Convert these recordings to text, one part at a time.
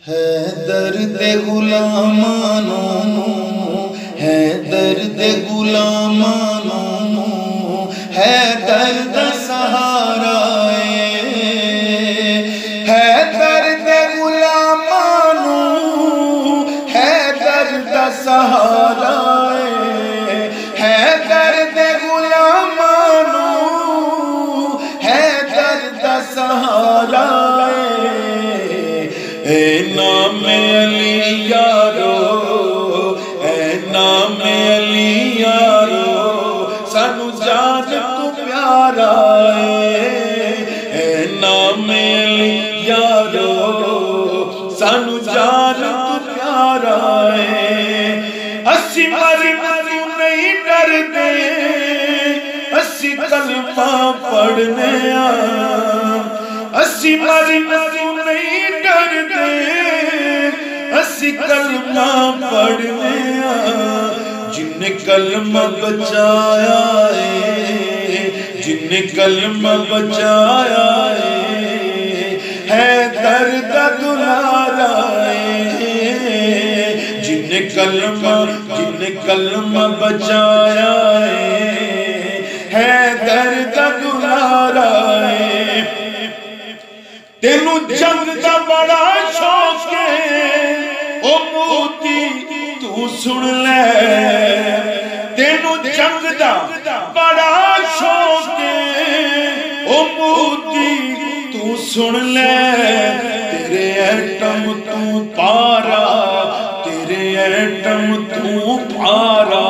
ہے درد غلامانوں، ہے درد غلامانوں، ہے درد سہارائے، ہے درد غلامانوں، ہے درد سہارائے، ہے درد غلامانوں، ہے درد سہارائے۔ اے نام علی یارو، اے نام علی یارو، سانو جان تو پیارا اے نام علی یارو، سانو جان تو پیارا اسی مری تو نہیں ڈردے، اسی کلمہ پڑھنے اسی مری تو نہیں ڈردے، اسی کلمہ پڑھنے جن نے کلمہ بچایا جن نے کلمہ بچایا ہے درد دلارا جن نے کلمہ بچایا ہے درد دلارا۔ تینوں جنگ دا بڑا شوق ہے او موتی تو سن لے، تینوں جنگ دا بڑا شوق ہے او موتی تو سن لے، تیرے ایٹم تو پارا، تیرے ایٹم تو پارا،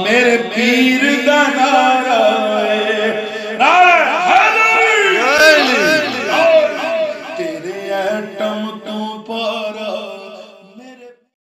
میرے پیر دا نعرہ تیرے ایٹم تو